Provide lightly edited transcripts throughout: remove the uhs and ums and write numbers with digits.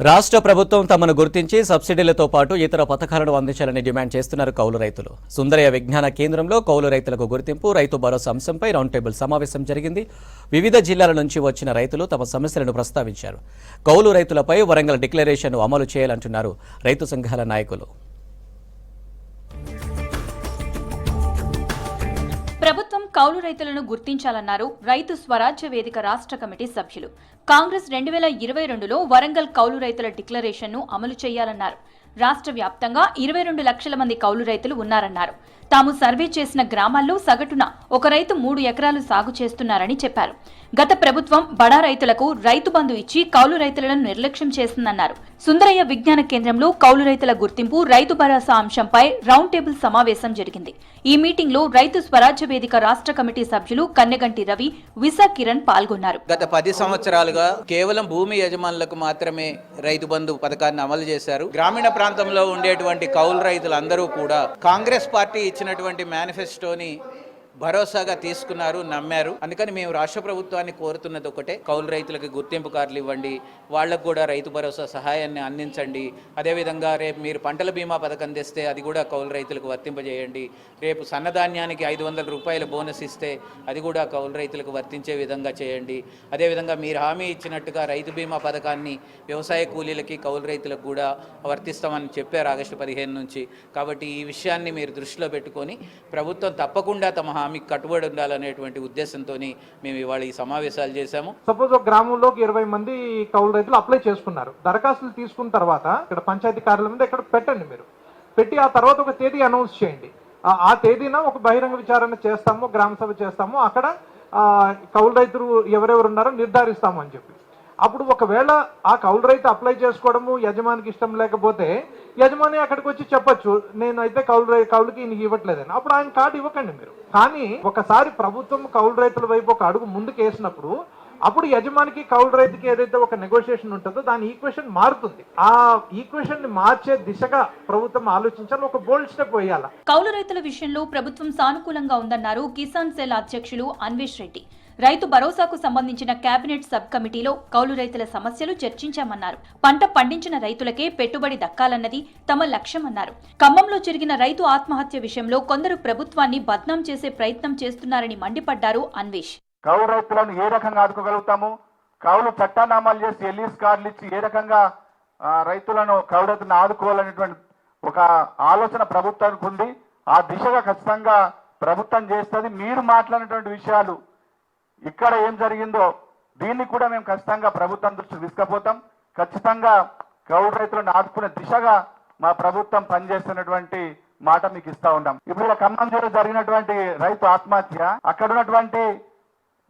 రాష్ట్ర ప్రభుత్వం తమను గుర్తించి సబ్సిడీలతో పాటు ఇతర పథకాలను అందించాలని డిమాండ్ చేస్తున్నారు కౌలు రైతులు. సుందరయ్య విజ్ఞాన కేంద్రంలో కౌలు రైతులకు గుర్తింపు, రైతు భరోసా అంశంపై రౌండ్ టేబుల్ సమావేశం జరిగింది. వివిధ జిల్లాల నుంచి వచ్చిన రైతులు తమ సమస్యలను ప్రస్తావించారు. కౌలు రైతులపై వరంగల్ డిక్లరేషన్ అమలు చేయాలంటున్నారు రైతు సంఘాల నాయకులు. ప్రభుత్వం కౌలు రైతులను గుర్తించాలన్నారు రైతు స్వరాజ్య వేదిక రాష్ట్ర కమిటీ సభ్యులు. కాంగ్రెస్ 2022లో వరంగల్ కౌలు రైతుల డిక్లరేషన్ను అమలు చేయాలన్నారు. రాష్ట్ర వ్యాప్తంగా 22 లక్షల మంది కౌలు రైతులు ఉన్నారన్నారు. తాము సర్వే చేసిన గ్రామాల్లో సగటున ఒక రైతు 3 ఎకరాలు సాగు చేస్తున్నారని చెప్పారు. గత ప్రభుత్వం బడా రైతులకు రైతు బంధు ఇచ్చి కౌలు రైతులను నిర్లక్ష్యం చేసిందన్నారు. సుందరయ్య విజ్ఞాన కేంద్రంలో కౌలు రైతుల గుర్తింపు, రైతు భరోసా అంశంపై రౌండ్ టేబుల్ సమావేశం జరిగింది. ఈ మీటింగ్లో రైతు స్వరాజ్య వేదిక రాష్ట్ర కమిటీ సభ్యులు కన్నెగంటి రవి, విసా కిరణ్ పాల్గొన్నారు. గత 10 సంవత్సరాలుగా కేవలం భూమి యజమానులకు మాత్రమే రైతు బంధు పథకాన్ని అమలు చేశారు. గ్రామీణ ప్రాంతంలో ఉండేటువంటి కౌలు రైతులందరూ కూడా కాంగ్రెస్ పార్టీ ఇచ్చినటువంటి మేనిఫెస్టోని భరోసాగా తీసుకున్నారు, నమ్మారు. అందుకని మేము రాష్ట్ర ప్రభుత్వాన్ని కోరుతున్నది ఒకటే, కౌలు రైతులకు గుర్తింపు కార్డులు ఇవ్వండి, వాళ్లకు కూడా రైతు భరోసా సహాయాన్ని అందించండి. అదేవిధంగా రేపు మీరు పంటల బీమా పథకం తెస్తే అది కూడా కౌలు రైతులకు వర్తింపజేయండి. రేపు సన్నధాన్యానికి 500 రూపాయల బోనస్ ఇస్తే అది కూడా కౌలు రైతులకు వర్తించే విధంగా చేయండి. అదేవిధంగా మీరు హామీ ఇచ్చినట్టుగా రైతు బీమా పథకాన్ని వ్యవసాయ కూలీలకి, కౌలు రైతులకు కూడా వర్తిస్తామని చెప్పారు ఆగస్టు 15 నుంచి. కాబట్టి ఈ విషయాన్ని మీరు దృష్టిలో పెట్టుకొని ప్రభుత్వం తప్పకుండా తమ మీకు కట్టుబడి ఉండాలనేటువంటి ఉద్దేశంతో మేము ఇవాళ ఈ సమావేశాలు చేశాము. సపోజ్ ఒక గ్రామంలోకి 20 మంది కౌలు రైతులు అప్లై చేసుకున్నారు. దరఖాస్తులు తీసుకున్న తర్వాత ఇక్కడ పంచాయతీ కార్యాలయం మీద ఇక్కడ పెట్టండి, మీరు పెట్టి ఆ తర్వాత ఒక తేదీ అనౌన్స్ చేయండి. ఆ తేదీన ఒక బహిరంగ విచారణ చేస్తాము, గ్రామ సభ చేస్తాము, అక్కడ కౌలు రైతులు ఎవరెవరు ఉన్నారో నిర్ధారిస్తాము అని చెప్పి. అప్పుడు ఒకవేళ ఆ కౌలు రైతు అప్లై చేసుకోవడము యజమానికి ఇష్టం లేకపోతే యజమాని అక్కడికి వచ్చి చెప్పొచ్చు, నేనైతే కౌలుకి నీకు ఇవ్వట్లేదని. అప్పుడు ఆయన కార్డు ఇవ్వకండి మీరు. కానీ ఒకసారి ప్రభుత్వం కౌలు రైతుల వైపు ఒక అడుగు ముందుకు వేసినప్పుడు అప్పుడు యజమానికి కౌలు రైతుకి ఏదైతే ఒక నెగోషియేషన్ ఉంటుందో దాని ఈక్వేషన్ మారుతుంది. ఆ ఈక్వేషన్ ని మార్చే దిశగా ప్రభుత్వం ఆలోచించాలి, ఒక బోల్డ్ స్టెప్ వేయాలి. కౌలు రైతుల విషయంలో ప్రభుత్వం సానుకూలంగా ఉందన్నారు కిసాన్ సెల్ అధ్యక్షులు అన్వేష్ రెడ్డి. రైతు భరోసాకు సంబంధించిన కేబినెట్ సబ్ కమిటీలో కౌలు రైతుల సమస్యలు చర్చించామన్నారు. పంట పండించిన రైతులకే పెట్టుబడి దక్కాలన్నది తమ లక్ష్యమన్నారు. ఖమ్మంలో జరిగిన రైతు ఆత్మహత్య విషయంలో కొందరు ప్రభుత్వాన్ని బద్నాం చేసే ప్రయత్నం చేస్తున్నారని మండిపడ్డారు అన్వేష్. కౌలు రైతులను ఏ రకంగా ఆదుకోగలుగుతాము, కౌలు చట్టానామాలు చేసి ఎల్ఈస్ కార్డులు ఇచ్చి ఏ రకంగా రైతులను కౌలు రైతులను ఆదుకోవాలనేటువంటి ఒక ఆలోచన ప్రభుత్వానికి ఉంది. ఆ దిశగా ఖచ్చితంగా ప్రభుత్వం చేస్తుంది. మీరు మాట్లాడినటువంటి విషయాలు ఇక్కడ ఏం జరిగిందో దీన్ని కూడా మేము ఖచ్చితంగా ప్రభుత్వం దృష్టికి తీసుకుపోతాం. ఖచ్చితంగా కౌలు రైతులను ఆదుకునే దిశగా మా ప్రభుత్వం పనిచేస్తున్నటువంటి మాట మీకు ఇస్తా ఉన్నాం. ఇప్పుడు ఖమ్మం జిల్లా జరిగినటువంటి రైతు ఆత్మహత్య, అక్కడ ఉన్నటువంటి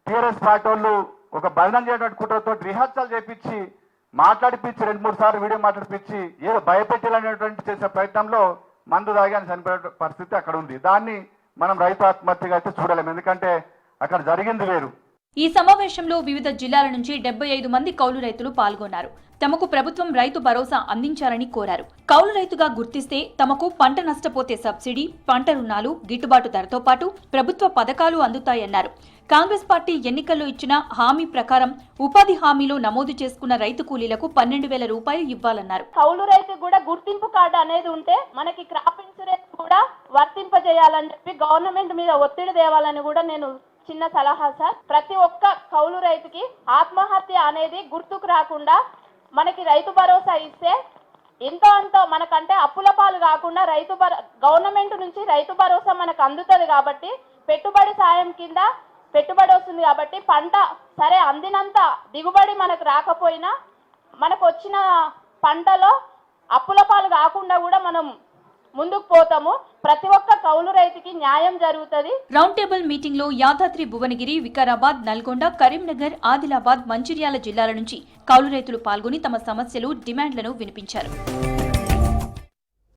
టీఆర్ఎస్ పార్టీ వాళ్ళు ఒక బదనం చేయటువంటి కుట్రతో రిహార్సల్ చేపించి మాట్లాడిపించి 2-3 సార్లు వీడియో మాట్లాడిపించి ఏదో భయపెట్టాలనేటువంటి చేసే ప్రయత్నంలో మందు తాగి చనిపోయే పరిస్థితి అక్కడ ఉంది. దాన్ని మనం రైతు ఆత్మహత్యగా అయితే చూడలేము, ఎందుకంటే అక్కడ జరిగింది వేరు. ఈ సమావేశంలో వివిధ జిల్లాల నుంచి 75 మంది కౌలు రైతులు పాల్గొన్నారు. తమకు ప్రభుత్వం రైతు భరోసా అందించాలని కోరారు. కౌలు రైతుగా గుర్తిస్తే తమకు పంట నష్టపోతే సబ్సిడీ, పంట రుణాలు, గిట్టుబాటు ధరతో పాటు ప్రభుత్వ పథకాలు అందుతాయన్నారు. కాంగ్రెస్ పార్టీ ఎన్నికల్లో ఇచ్చిన హామీ ప్రకారం ఉపాధి హామీలో నమోదు చేసుకున్న రైతు కూలీలకు 12,000 రూపాయలు ఇవ్వాలన్నారు. కౌలు రైతు కూడా గుర్తింపు కార్డు అనేది ఉంటే మనకి క్రాప్ ఇన్సూరెన్స్ కూడా వర్తింపజేయాలని చెప్పి గవర్నమెంట్ మీద ఒత్తిడి తేవాలని కూడా నేను చిన్న సలహా సార్. ప్రతి ఒక్క కౌలు రైతుకి ఆత్మహత్య అనేది గుర్తుకు రాకుండా మనకి రైతు భరోసా ఇస్తే ఎంతో అంతో మనకంటే అప్పుల పాలు కాకుండా గవర్నమెంట్ నుంచి రైతు భరోసా మనకు అందుతుంది. కాబట్టి పెట్టుబడి సాయం కింద పెట్టుబడి వస్తుంది. కాబట్టి పంట సరే అందినంత దిగుబడి మనకు రాకపోయినా మనకు వచ్చిన పంటలో అప్పుల పాలు కాకుండా కూడా మనం ముందుకు పోతాము. ప్రతి ఒక్క కౌలు రైతుకి న్యాయం జరుగుతుంది. రౌండ్ టేబుల్ మీటింగ్ లో యాదాద్రి, భువనగిరి, వికారాబాద్, నల్గొండ, కరీంనగర్, ఆదిలాబాద్, మంచిర్యాల జిల్లాల నుంచి కౌలు రైతులు పాల్గొని తమ సమస్యలు, డిమాండ్లను వినిపించారు.